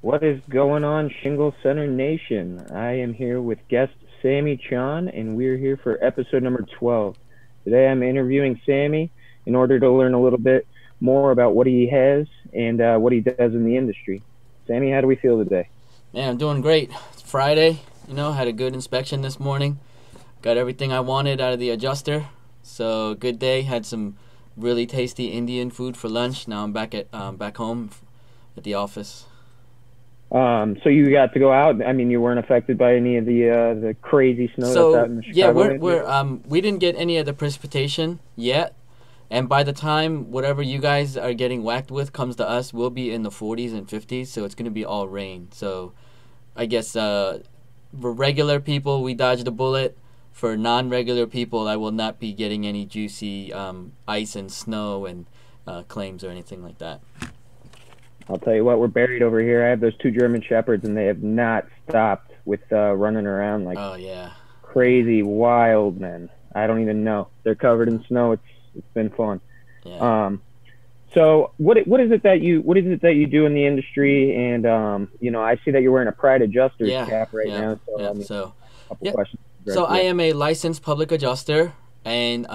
What is going on, Shingle Center Nation? I am here with guest SammyChon, and we're here for episode number 12. Today I'm interviewing Sammy in order to learn a little bit more about what he has and what he does in the industry. Sammy, how do we feel today? Man, I'm doing great. It's Friday, had a good inspection this morning. Got everything I wanted out of the adjuster. So, good day. Had some really tasty Indian food for lunch. Now I'm back home at the office. So you got to go out. I mean, you weren't affected by any of the crazy snow that's out So, in the yeah, Chicago area? we didn't get any of the precipitation yet. And by the time whatever you guys are getting whacked with comes to us, we'll be in the 40s and 50s, so it's going to be all rain. So, I guess for regular people, we dodged a bullet. For non-regular people, I will not be getting any juicy ice and snow and claims or anything like that. I'll tell you what, we're buried over here. I have those two German Shepherds, and they have not stopped with running around like Oh yeah, crazy wild men. I don't even know. They're covered in snow. It's been fun. yeah. So what is it that you do in the industry? And I see that you're wearing a Pride Adjusters Yeah, cap right yeah, now. So yeah. I mean, So, a couple yeah. questions. So Right I there. am a licensed public adjuster, and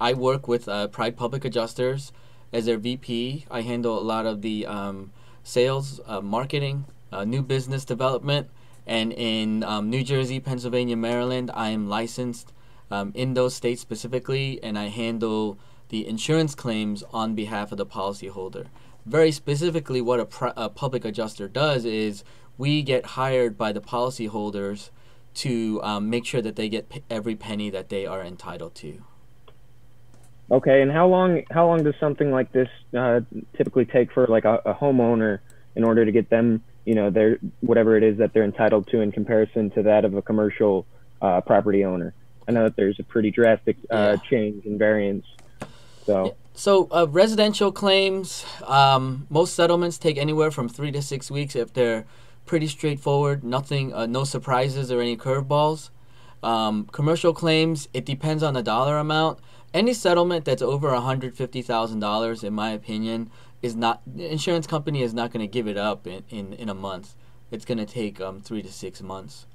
I work with Pride Public Adjusters as their VP. I handle a lot of the sales, marketing, new business development, and in New Jersey, Pennsylvania, Maryland, I am licensed in those states specifically, and I handle the insurance claims on behalf of the policyholder. Very specifically, what a public adjuster does is we get hired by the policyholders to make sure that they get every penny that they are entitled to. Okay, and how long does something like this typically take for like a homeowner in order to get them, their whatever it is that they're entitled to in comparison to that of a commercial property owner? I know that there's a pretty drastic Yeah. change in variance. Yeah. So So residential claims, most settlements take anywhere from 3 to 6 weeks if they're pretty straightforward, nothing, no surprises or any curveballs. Commercial claims, it depends on the dollar amount. Any settlement that's over $150,000, in my opinion, is not, the insurance company is not going to give it up in a month. It's going to take 3 to 6 months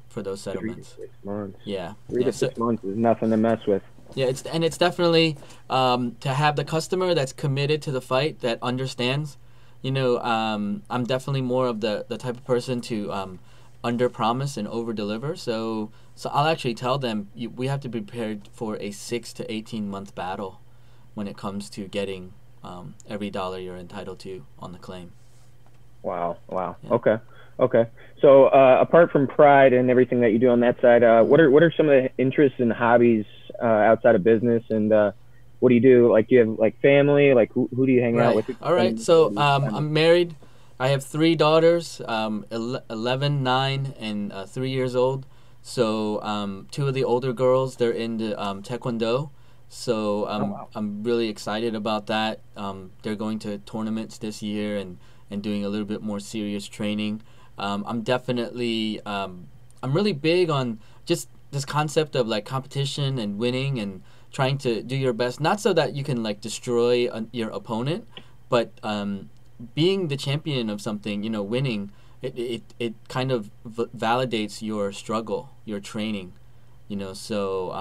for those three to settlements. six months. Yeah, Three yeah. to So six months is nothing to mess with. yeah, it's definitely to have the customer that's committed to the fight, that understands. I'm definitely more of the type of person to under promise and over deliver. So I'll actually tell them we have to be prepared for a 6 to 18 month battle when it comes to getting every dollar you're entitled to on the claim. Wow, wow. Yeah. Okay, okay. So apart from Pride and everything that you do on that side, Mhm. what are some of the interests and hobbies outside of business? And what do you do? Like, do you have like family? Like, who do you hang out Right. with? Who do you All right. So spend time with? I'm married. I have three daughters, 11, 9, and 3 years old. So two of the older girls, they're into Taekwondo. So Oh wow. I'm really excited about that. They're going to tournaments this year and doing a little bit more serious training. I'm definitely I'm really big on just this concept of like competition and winning and trying to do your best, not so that you can like destroy your opponent, but being the champion of something, winning, it kind of validates your struggle, your training, so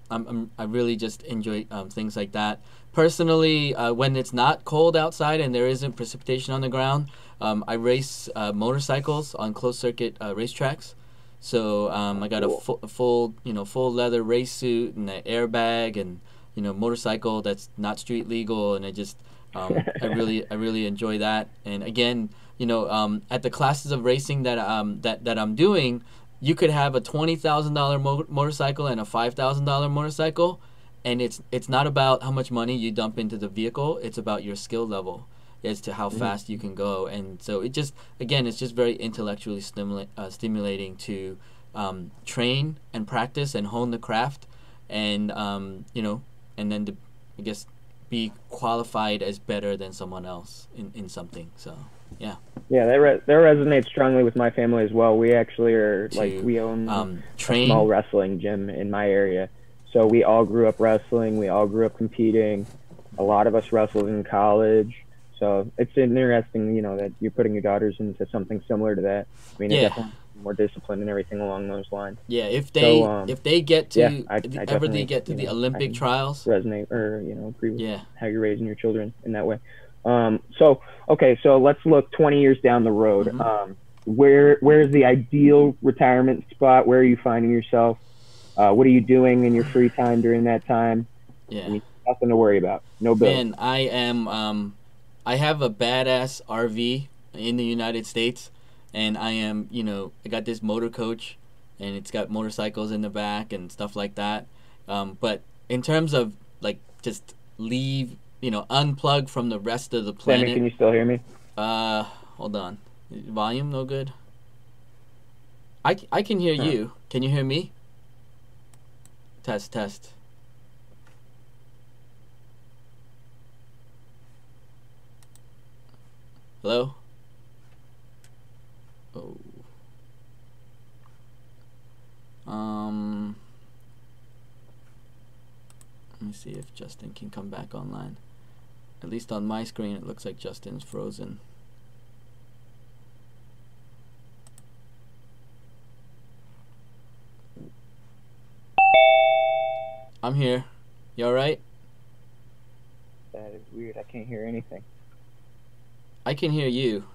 I really just enjoy things like that. Personally, when it's not cold outside and there isn't precipitation on the ground, I race motorcycles on closed circuit racetracks. So I got Cool. a full, full leather race suit and an airbag and motorcycle that's not street legal, and I really enjoy that. And again, at the classes of racing that I'm doing, you could have a $20,000 motorcycle and a $5,000 motorcycle, and it's not about how much money you dump into the vehicle. It's about your skill level as to how Mhm. fast you can go. And so it's just very intellectually stimulating to train and practice and hone the craft, and and then to, I guess, be qualified as better than someone else in something. So yeah, Yeah, that resonates strongly with my family as well. We actually are like to we own a small train. wrestling gym in my area, so we all grew up wrestling. We all grew up competing. A lot of us wrestled in college. So it's interesting, that you're putting your daughters into something similar to that. I mean, it Yeah, definitely more discipline and everything along those lines. yeah. If So they get yeah, to I ever they definitely, get to the I Olympic can trials, resonate or agree with yeah. how you're raising your children in that way. So okay, so let's look 20 years down the road. Hmm. Where's the ideal retirement spot? Where are you finding yourself? What are you doing in your free time during that time? I Yeah. mean, nothing to worry about. No bills. Man, I have a badass RV in the United States, and I got this motor coach, and it's got motorcycles in the back and stuff like that. But in terms of like just leave, unplug from the rest of the Sammy, planet. can you still hear me? Uh, Hold on, volume no good. I can hear Huh. you. Can you hear me? Test test. Hello. Oh. Um. Let me see if Justin can come back online. At least on my screen, it looks like Justin's frozen. I'm here. You alright? That is weird. I can't hear anything. I can hear you.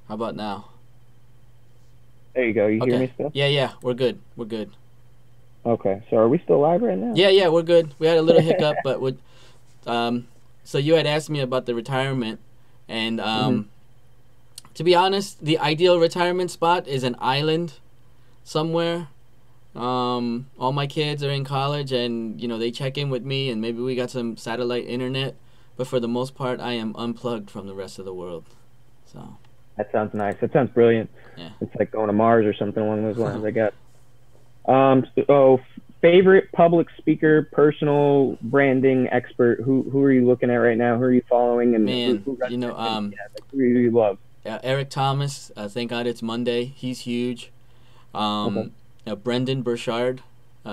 How about now? There you go. You hear me Okay. still? Yeah, we're good. We're good. Okay. So are we still live right now? Yeah, we're good. We had a little hiccup, but um, so you had asked me about the retirement, and hmm to be honest, the ideal retirement spot is an island somewhere. All my kids are in college, and they check in with me, and maybe we got some satellite internet, but for the most part, I am unplugged from the rest of the world. So That sounds nice. That sounds brilliant. yeah. It's like going to Mars or something along those lines, I guess. So favorite public speaker, personal branding expert. Who are you looking at right now? Who are you following, and Man, who resonates? And, yeah, like, who do you love? Eric Thomas. Thank God it's Monday. He's huge. Okay. Brendan Burchard.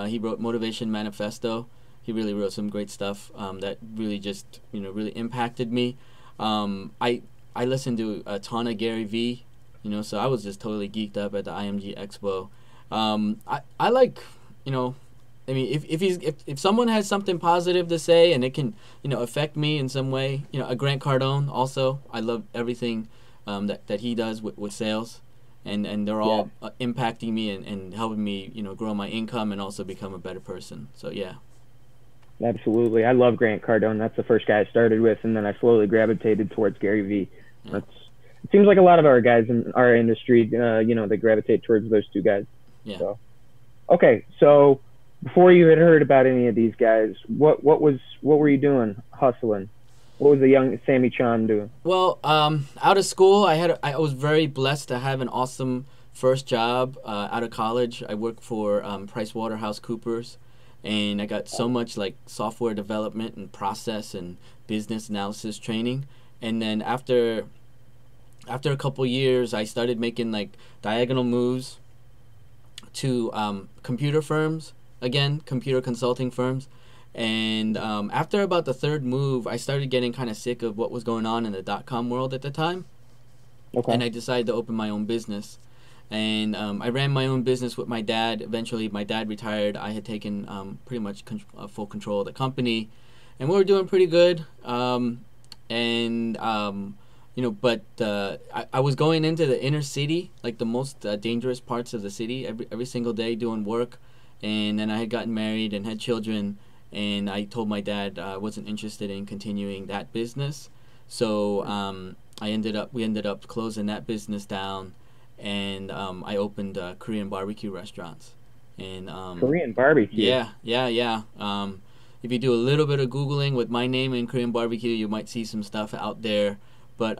He wrote Motivation Manifesto. He really wrote some great stuff that really just really impacted me. I listened to a ton of Gary Vee. So I was just totally geeked up at the IMG Expo. I like I mean, if someone has something positive to say and it can affect me in some way, a Grant Cardone also. I love everything that he does with sales, and they're Yeah, all impacting me and helping me grow my income and also become a better person. So yeah, absolutely. I love Grant Cardone. That's the first guy I started with, and then I slowly gravitated towards Gary Vee. yeah, That's It seems like a lot of our guys in our industry, they gravitate towards those two guys. yeah. So okay, so before you had heard about any of these guys, what were you doing? Hustling. What was the young SammyChon doing? Well, out of school, I was very blessed to have an awesome first job out of college. I worked for PricewaterhouseCoopers, and I got so much like software development and process and business analysis training. And then after a couple years, I started making like diagonal moves to computer firms, again, computer consulting firms. And after about the third move, I started getting kind of sick of what was going on in the dot-com world at the time. Okay. And I decided to open my own business. And I ran my own business with my dad. Eventually, my dad retired. I had taken pretty much full control of the company. And we were doing pretty good. But I was going into the inner city, like the most dangerous parts of the city, every single day doing work. And then I had gotten married and had children, and I told my dad I wasn't interested in continuing that business. So we ended up closing that business down, and I opened Korean barbecue restaurants. And Korean barbecue. yeah. If you do a little bit of Googling with my name and Korean barbecue, you might see some stuff out there. But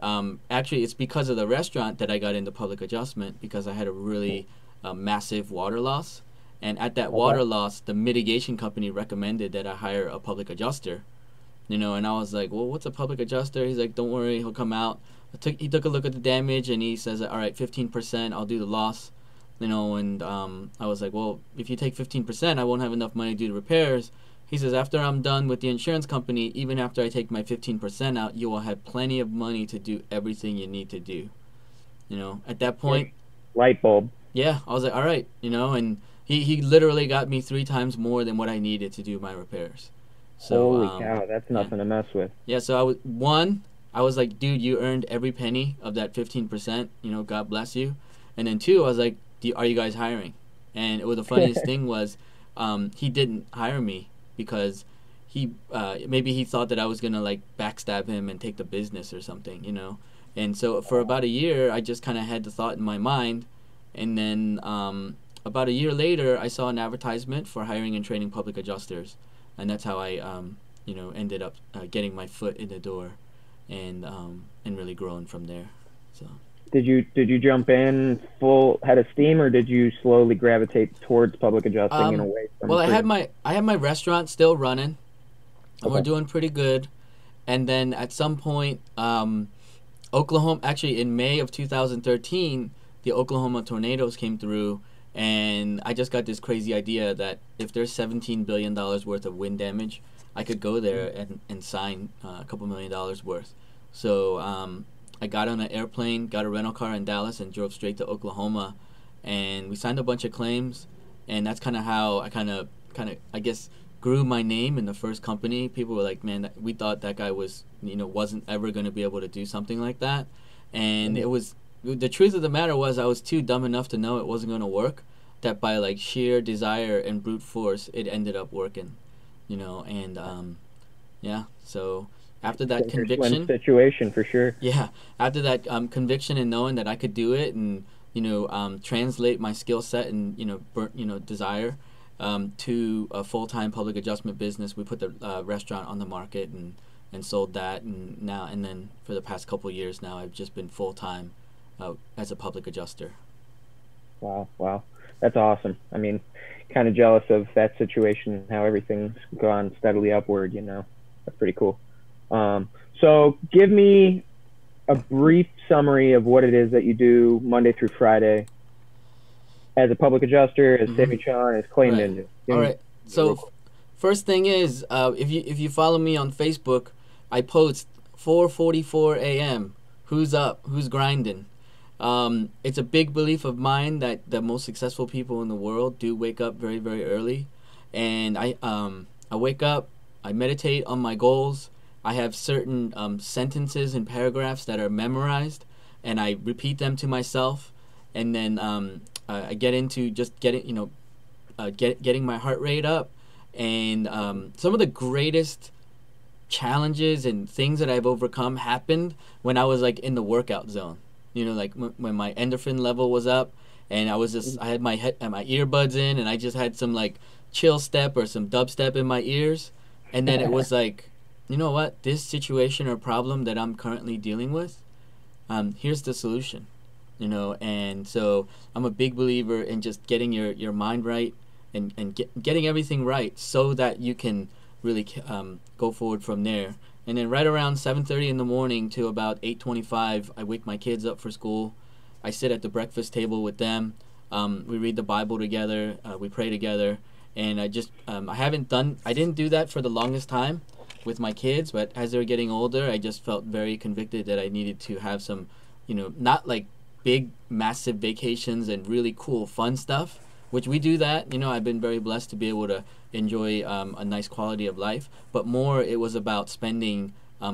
actually, it's because of the restaurant that I got into public adjustment, because I had a really massive water loss. And at that Okay. water loss, the mitigation company recommended that I hire a public adjuster. And I was like, well, what's a public adjuster? He's like, don't worry, he'll come out. He took a look at the damage, and he says, all right, 15%, I'll do the loss. And I was like, well, if you take 15%, I won't have enough money to do the repairs. He says, after I'm done with the insurance company, even after I take my 15% out, you will have plenty of money to do everything you need to do. You know, at that point, light bulb. yeah, I was like, all right, you know, and he literally got me 3 times more than what I needed to do my repairs. So, Holy cow, that's yeah. nothing to mess with. Yeah, so I was like, dude, you earned every penny of that 15%, you know, God bless you. And then two, I was like, are you guys hiring? And the funniest thing was, he didn't hire me because maybe he thought that I was gonna like backstab him and take the business or something, you know. And so for about a year, I just kind of had the thought in my mind, and then about a year later, I saw an advertisement for hiring and training public adjusters, and that's how I you know, ended up getting my foot in the door, and really growing from there. So. Did you jump in full head of steam, or did you slowly gravitate towards public adjusting and away from? Well, I had my restaurant still running, and we're doing pretty good. And then at some point, Oklahoma, actually in May of 2013, the Oklahoma tornadoes came through, and I just got this crazy idea that if there's $17 billion worth of wind damage, I could go there and sign a couple $1 million worth. So I got on an airplane, got a rental car in Dallas, and drove straight to Oklahoma, and we signed a bunch of claims, and that's kind of how I I guess grew my name in the first company. People were like, man, we thought that guy was, you know, wasn't ever going to be able to do something like that. And it was, the truth of the matter was, I was too dumb enough to know it wasn't going to work, that by like sheer desire and brute force, it ended up working, you know. And yeah, so after that conviction situation, for sure. Yeah, after that conviction and knowing that I could do it, and you know, translate my skill set and desire to a full-time public adjustment business, we put the restaurant on the market and sold that, and then for the past couple years now, I've just been full-time as a public adjuster. Wow, that's awesome. I mean, kind of jealous of that situation, how everything's gone steadily upward. You know, that's pretty cool. So give me a brief summary of what it is that you do Monday through Friday as a public adjuster, as SammyChon, as ClaimNinja. All right. So first thing is, if you follow me on Facebook, I post 4:44 a.m. Who's up? Who's grinding? It's a big belief of mine that the most successful people in the world do wake up very, very early, and I wake up, I meditate on my goals. I have certain sentences and paragraphs that are memorized, and I repeat them to myself, and then I get into just getting my heart rate up, and some of the greatest challenges and things that I've overcome happened when I was like in the workout zone. You know, like when my endorphin level was up, and I had my earbuds in, and I just had some like chill step or some dubstep in my ears, and then it was like, you know what, this situation or problem that I'm currently dealing with, here's the solution, you know. And so I'm a big believer in just getting your mind right and getting everything right so that you can really go forward from there. And then right around 7:30 in the morning to about 8:25, I wake my kids up for school. I sit at the breakfast table with them. We read the Bible together. We pray together. And I didn't do that for the longest time with my kids, but as they were getting older, I just felt very convicted that I needed to have some, you know, not like big, massive vacations and really cool, fun stuff, which we do that. You know, I've been very blessed to be able to enjoy a nice quality of life, but more it was about spending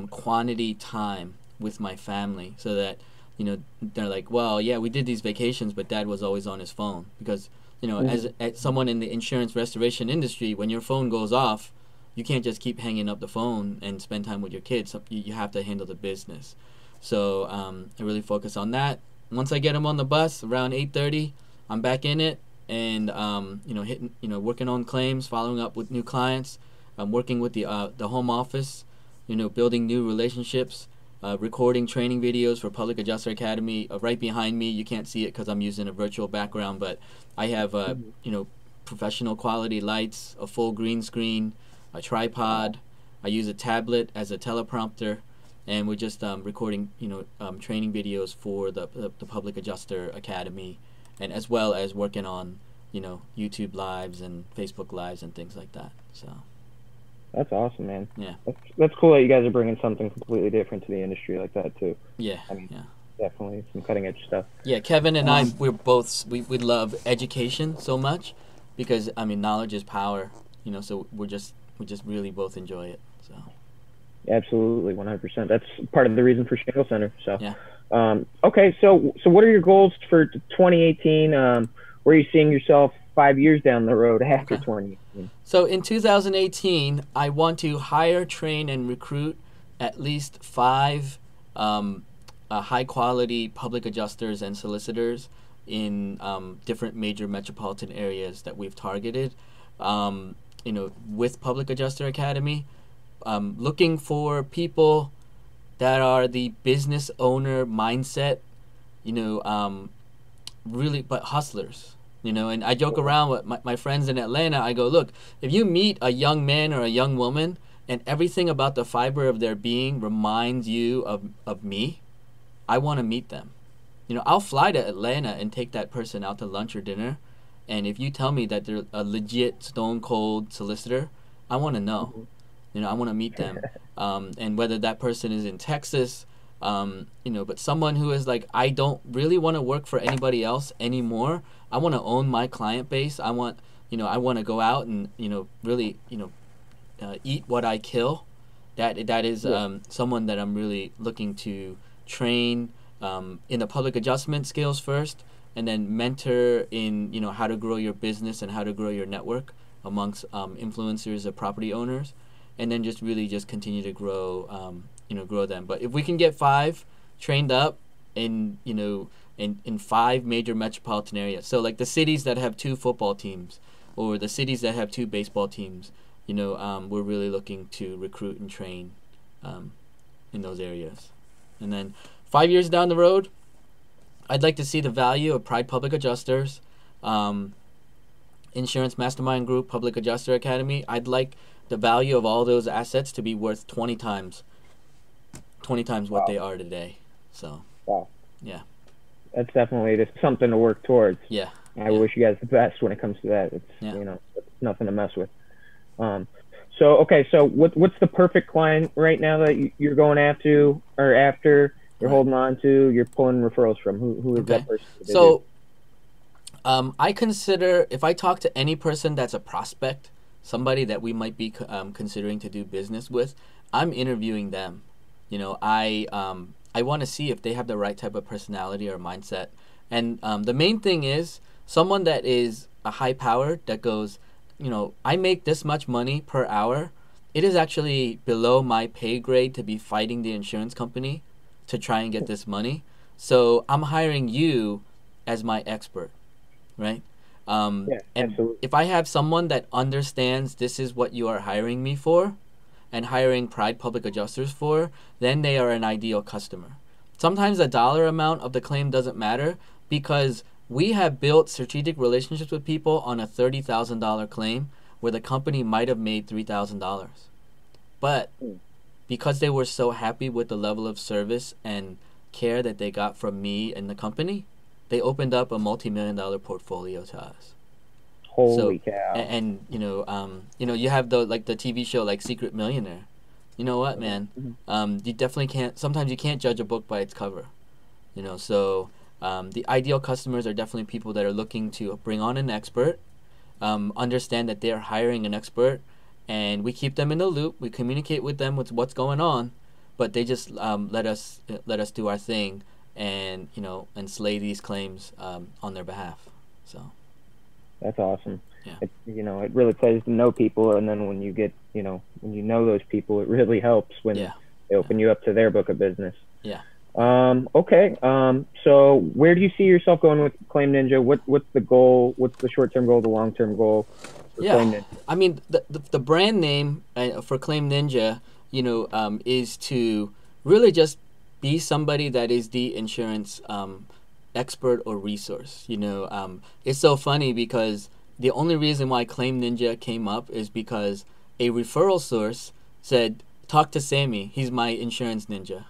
quantity time with my family, so that, you know, they're like, well, yeah, we did these vacations, but Dad was always on his phone. Because, you know, as someone in the insurance restoration industry, when your phone goes off, you can't just keep hanging up the phone and spend time with your kids. You have to handle the business. So I really focus on that. Once I get them on the bus around 8:30, I'm back in it, and working on claims, following up with new clients. I'm working with the home office, you know, building new relationships, recording training videos for Public Adjuster Academy. Right behind me, you can't see it because I'm using a virtual background, but I have professional quality lights, a full green screen, a tripod. I use a tablet as a teleprompter, and we're just recording training videos for the Public Adjuster Academy, and as well as working on YouTube lives and Facebook lives and things like that. So That's awesome, man. Yeah. That's cool that you guys are bringing something completely different to the industry like that too. Yeah. I mean, Yeah. definitely some cutting edge stuff. Yeah, Kevin and I, Um, we love education so much because I mean knowledge is power, so we just really both enjoy it. So Absolutely, 100%. That's part of the reason for Shingle Center. So, yeah. okay, so what are your goals for 2018? Where are you seeing yourself 5 years down the road after Okay. 2018? So in 2018, I want to hire, train, and recruit at least five high quality public adjusters and solicitors in different major metropolitan areas that we've targeted. With Public Adjuster Academy, looking for people that are the business owner mindset, you know, um, really, but hustlers. And I joke around with my friends in Atlanta. I go, look, if you meet a young man or a young woman and everything about the fiber of their being reminds you of me, I want to meet them. I'll fly to Atlanta and take that person out to lunch or dinner. And if you tell me that they're a legit stone cold solicitor, I want to know. Mhm. I want to meet them. And whether that person is in Texas, but someone who is like, I don't really want to work for anybody else anymore. I want to own my client base. I want to go out and, really, eat what I kill. That is Yeah. someone that I'm really looking to train in the public adjustment skills first, and then mentor in how to grow your business and how to grow your network amongst influencers or property owners, and then just really just continue to grow them. But if we can get five trained up in five major metropolitan areas, so like the cities that have two football teams or the cities that have two baseball teams, we're really looking to recruit and train in those areas. And then 5 years down the road, I'd like to see the value of Pride Public Adjusters, Insurance Mastermind Group, Public Adjuster Academy. I'd like the value of all those assets to be worth 20 times what Wow. they are today. So, Wow. yeah. That's definitely just something to work towards. Yeah. I Yeah. wish you guys the best when it comes to that. It's Yeah. it's nothing to mess with. So okay, so what's the perfect client right now that you're going after you're Right. holding on to, you're pulling referrals from? Who is Okay. that person? So, I consider if I talk to any person that's a prospect, somebody that we might be considering to do business with, I'm interviewing them. I want to see if they have the right type of personality or mindset. And the main thing is someone that is a high power that goes, I make this much money per hour. It is actually below my pay grade to be fighting the insurance company to try and get this money. So I'm hiring you as my expert, right? Yeah, And absolutely. if I have someone that understands this is what you are hiring me for and hiring Pride Public Adjusters for, then they are an ideal customer. Sometimes the dollar amount of the claim doesn't matter because we have built strategic relationships with people on a $30,000 claim where the company might have made $3,000. But Hmm. because they were so happy with the level of service and care that they got from me and the company, they opened up a multi-million-dollar portfolio to us. So, Holy cow. you have the TV show like Secret Millionaire. You know what, man? Mhm. You definitely can't. Sometimes you can't judge a book by its cover. So the ideal customers are definitely people that are looking to bring on an expert, understand that they are hiring an expert, and we keep them in the loop. We communicate with them with what's going on, but they just let us do our thing, and slay these claims on their behalf. So That's awesome. yeah, It really plays to know people, and then when you get, when you know those people, it really helps when yeah, they open you up to their book of business. yeah. Okay. So where do you see yourself going with ClaimNinja? What's the goal? What's the short-term goal, the long-term goal for Yeah, ClaimNinja? I mean the brand name for ClaimNinja, is to really just be somebody that is the insurance expert or resource. It's so funny because the only reason why ClaimNinja came up is because a referral source said, "Talk to Sammy. He's my insurance ninja."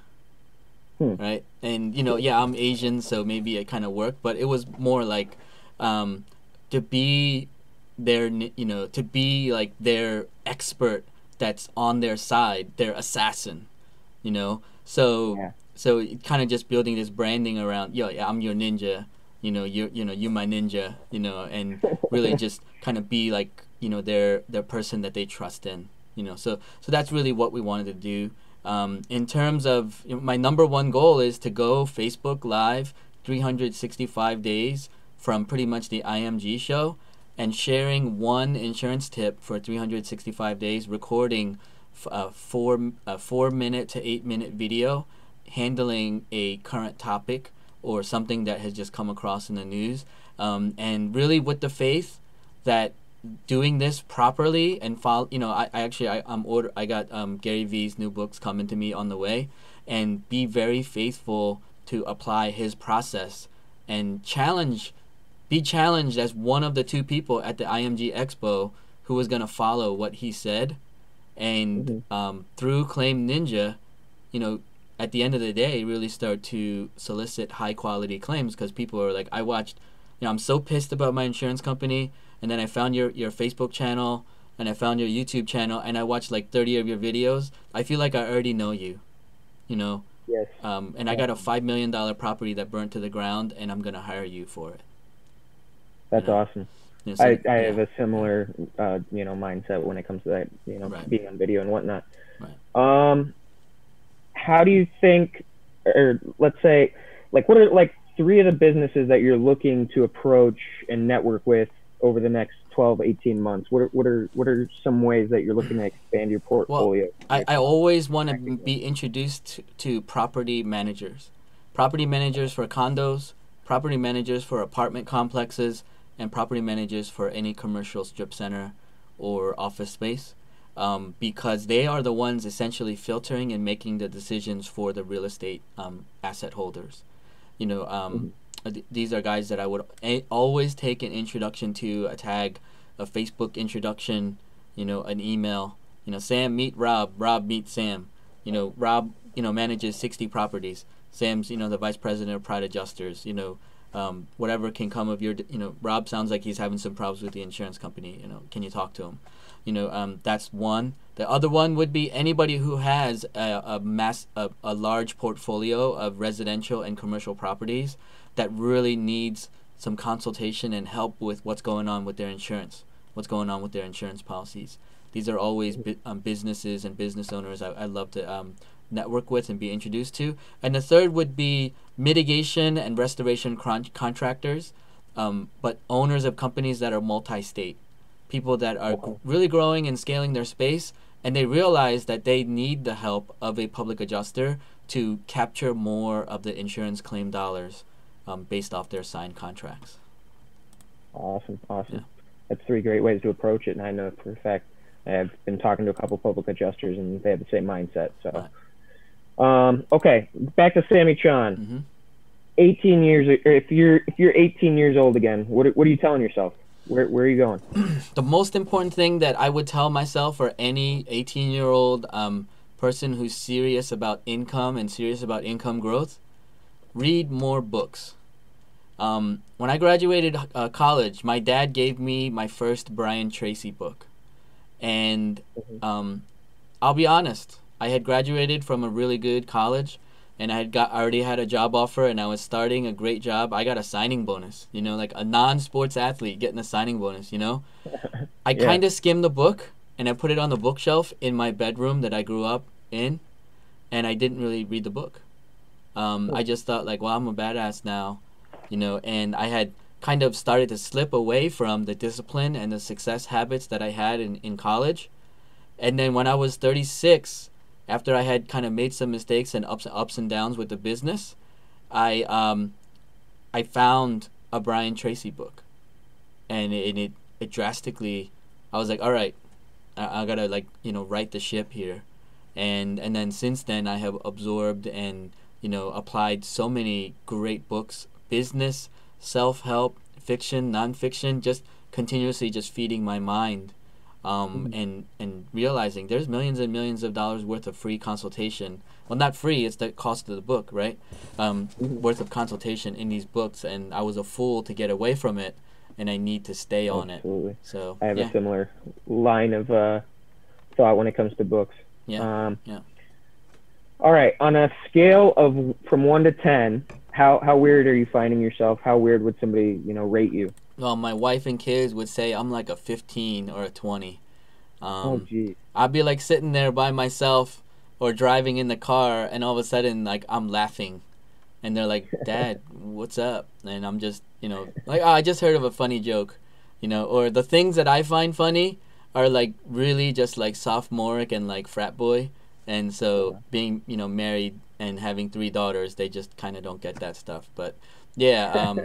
Hmm. Right? And yeah, I'm Asian, so maybe it kind of worked, but it was more like to be to be like their expert that's on their side, their assassin, you know. So Yeah. so kind of just building this branding around, yo, yeah, I'm your ninja, you my ninja, and really just kind of be like, their person that they trust in, so that's really what we wanted to do. In terms of, my number one goal is to go Facebook Live 365 days from pretty much the IMG show, and sharing one insurance tip for 365 days, recording a 4 minute to 8 minute video handling a current topic or something that has just come across in the news, and really with the faith that doing this properly and follow, I got Gary Vee's new books coming to me on the way, and be very faithful to apply his process and be challenged as one of the two people at the IMG Expo who was going to follow what he said, and through ClaimNinja, at the end of the day, really start to solicit high quality claims, because people are like, I watched, I'm so pissed about my insurance company, and then I found your Facebook channel, and I found your YouTube channel, and I watched like 30 of your videos. I feel like I already know you, Yes. And I got a $5 million property that burnt to the ground, and I'm going to hire you for it. That's awesome. So, I have a similar, mindset when it comes to that, Right. being on video and whatnot. Right. How do you think, or let's say, like, what are like 3 of the businesses that you're looking to approach and network with over the next 12, 18 months? What are some ways that you're looking to expand your portfolio? Well, I always want to be introduced to property managers for condos, property managers for apartment complexes, and property managers for any commercial strip center or office space, because they are the ones essentially filtering and making the decisions for the real estate asset holders. These are guys that I would always take an introduction to, a tag, a Facebook introduction, an email. Sam, meet Rob. Rob, meet Sam. Rob, manages 60 properties. Sam's, the vice president of Pride Adjusters. Whatever can come of your, Rob sounds like he's having some problems with the insurance company. Can you talk to him? That's one. The other one would be anybody who has a large portfolio of residential and commercial properties that really needs some consultation and help with what's going on with their insurance, what's going on with their insurance policies. These are always businesses and business owners I love to network with and be introduced to. And the third would be mitigation and restoration contractors, but owners of companies that are multi-state, people that are really growing and scaling their space, and they realize that they need the help of a public adjuster to capture more of the insurance claim dollars based off their signed contracts. Awesome. Yeah. That's 3 great ways to approach it, and I know for a fact I've been talking to a couple public adjusters, and they have the same mindset. So, Right. Okay, back to SammyChon. Mm-hmm. 18 years. If you're 18 years old again, what are you telling yourself? Where are you going? The most important thing that I would tell myself, or any 18-year-old person who's serious about income and serious about income growth, read more books. When I graduated college, my dad gave me my first Brian Tracy book. And I'll be honest, I had graduated from a really good college, and I already had a job offer, and I was starting a great job. I got a signing bonus, like a non-sports athlete getting a signing bonus, I kind of skimmed the book, and I put it on the bookshelf in my bedroom that I grew up in, and I didn't really read the book. I just thought, like, well, I'm a badass now, and I had kind of started to slip away from the discipline and the success habits that I had in college. And then when I was 36, after I had kind of made some mistakes and ups and downs with the business, I found a Brian Tracy book, and it drastically, I was like, all right, I gotta right the ship here, and then since then I have absorbed and applied so many great books, business, self-help, fiction, non-fiction, just continuously just feeding my mind. And realizing there's millions and millions of dollars worth of free consultation. Well, not free, it's the cost of the book, right? Worth of consultation in these books, and I was a fool to get away from it, and I need to stay on it. Absolutely. So I have a similar line of thought when it comes to books. Yeah. Yeah. All right, on a scale of from 1 to 10, how weird are you finding yourself? How weird would somebody rate you? Well, my wife and kids would say I'm like a 15 or a 20. Oh, Um, geez. I'd be like sitting there by myself or driving in the car, and all of a sudden, like, I'm laughing. And they're like, Dad, what's up? And I'm just, like, oh, I just heard of a funny joke, or the things that I find funny are like really just like sophomoric and like frat boy. And so being, married and having 3 daughters, they just kind of don't get that stuff. But yeah,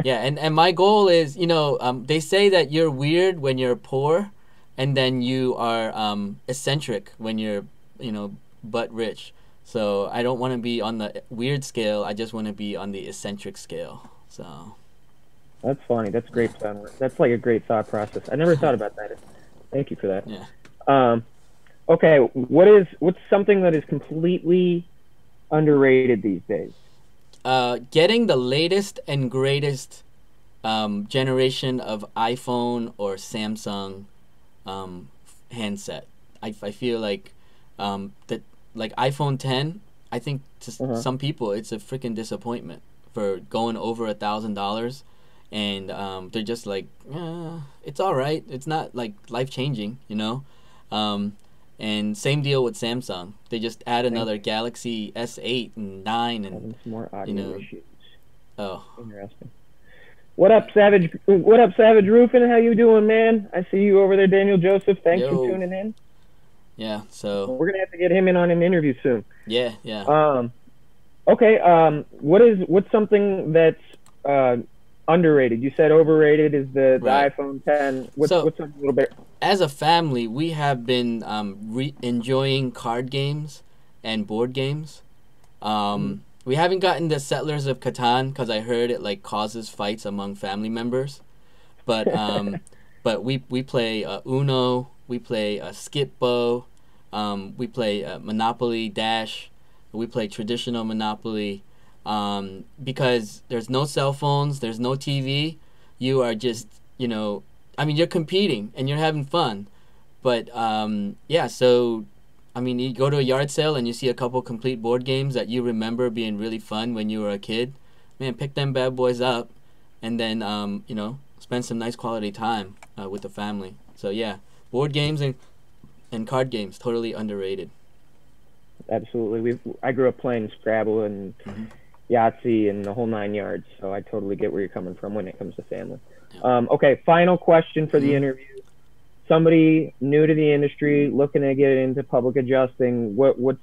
yeah. And my goal is, they say that you're weird when you're poor, and then you are eccentric when you're, butt rich. So I don't want to be on the weird scale. I just want to be on the eccentric scale. So That's funny. That's great. That's like a great thought process. I never thought about that. Thank you for that. yeah. Okay, what's something that is completely underrated these days? Getting the latest and greatest generation of iPhone or Samsung handset. I feel like that like iPhone 10. I think to some people it's a freaking disappointment for going over $1,000, and they're just like, it's all right. It's not like life changing, And same deal with Samsung. They just add another Galaxy S8 and 9 and Having some more audio issues. Oh, interesting. What up, Savage? What up, Savage Roofing? How you doing, man? I see you over there, Daniel Joseph. Thanks for tuning in. Yeah, so we're gonna have to get him in on an interview soon. Yeah, yeah. Okay. What's something that's underrated? You said overrated is the iPhone 10. What's something a little bit? As a family, we have been enjoying card games and board games. We haven't gotten the Settlers of Catan because I heard it like causes fights among family members, but but we play Uno, we play Skip-Bo, we play Monopoly Dash, we play traditional Monopoly, because there's no cell phones, there's no TV. You are just you're competing and you're having fun, but yeah. So you go to a yard sale and you see a couple complete board games that you remember being really fun when you were a kid. Man, pick them bad boys up, and then spend some nice quality time with the family. So yeah, board games and card games, totally underrated. Absolutely. I grew up playing Scrabble and Yahtzee and the whole 9 yards, so I totally get where you're coming from when it comes to family. Okay, final question for the interview. Somebody new to the industry looking to get into public adjusting, what's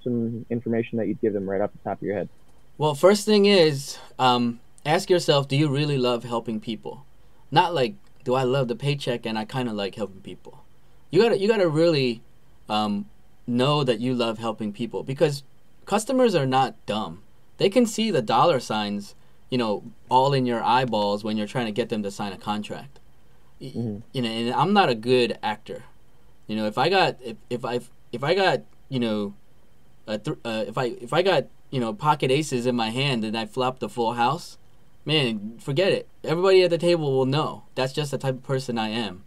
some information that you'd give them right off the top of your head? Well, first thing is, ask yourself, do you really love helping people? Not like, do I love the paycheck and I kind of like helping people? You gotta really know that you love helping people, because customers are not dumb. They can see the dollar signs, all in your eyeballs when you're trying to get them to sign a contract. And I'm not a good actor. If I got pocket aces in my hand and I flop the full house, man, forget it. Everybody at the table will know. That's just the type of person I am,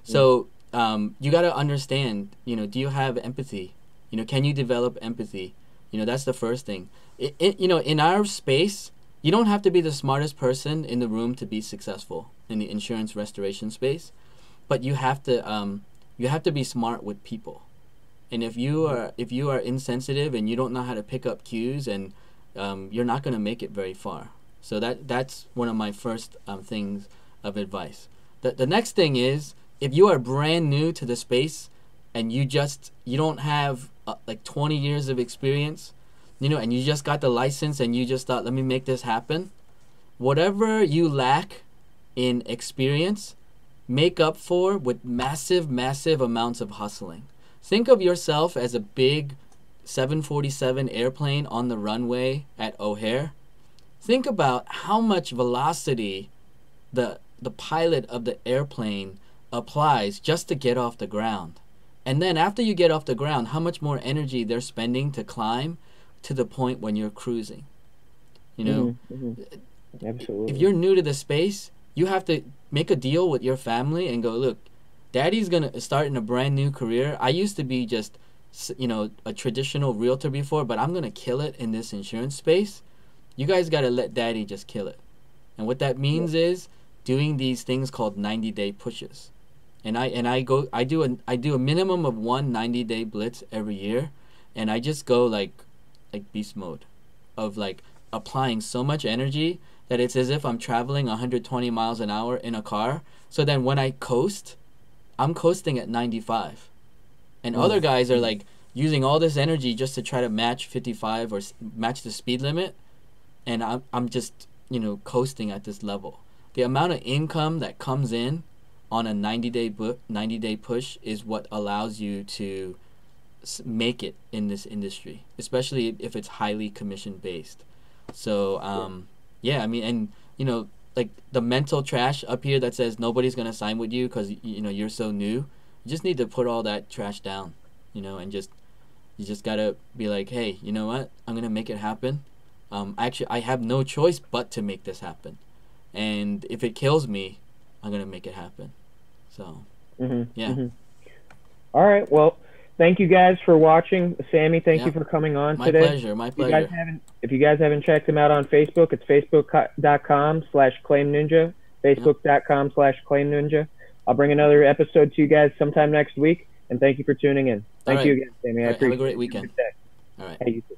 So you got to understand, do you have empathy? Can you develop empathy? That's the first thing. In our space, you don't have to be the smartest person in the room to be successful in the insurance restoration space, but you have to be smart with people. And if you are insensitive and you don't know how to pick up cues, and you're not going to make it very far. So that's one of my first things of advice. The next thing is, if you are brand new to the space and you don't have like 20 years of experience, and you just got the license and you just thought, let me make this happen, whatever you lack in experience, make up for with massive amounts of hustling. Think of yourself as a big 747 airplane on the runway at O'Hare. Think about how much velocity the pilot of the airplane applies just to get off the ground. And then after you get off the ground, how much more energy they're spending to climb to the point when you're cruising. Absolutely. If you're new to the space, you have to make a deal with your family and go, look, Daddy's gonna start in a brand new career. I used to be just, you know, a traditional realtor before, but I'm gonna kill it in this insurance space. You guys gotta let Daddy just kill it. And what that means is doing these things called 90-day pushes. And I do a minimum of one 90-day blitz every year, and I just go like beast mode of like applying so much energy that it's as if I'm traveling 120 miles an hour in a car. So then when I coast, I'm coasting at 95. And other guys are like using all this energy just to try to match 55 or match the speed limit, and I'm just, you know, coasting at this level. The amount of income that comes in on a 90-day push is what allows you to make it in this industry, especially if it's highly commission based. So yeah, I mean, and you know, like the mental trash up here that says nobody's gonna sign with you because you know you're so new. You just need to put all that trash down, you know, and you just gotta be like, hey, you know what? I'm gonna make it happen. Actually, I have no choice but to make this happen, and if it kills me, I'm gonna make it happen. So yeah. All right, well, thank you guys for watching. Sammy, thank you for coming on today. My pleasure. If you guys haven't checked him out on Facebook, it's facebook.com/ClaimNinja, facebook.com/ClaimNinja. I'll bring another episode to you guys sometime next week, and thank you for tuning in. Thank you again, Sammy. I appreciate it. Have a great weekend. All right. Hey, you too.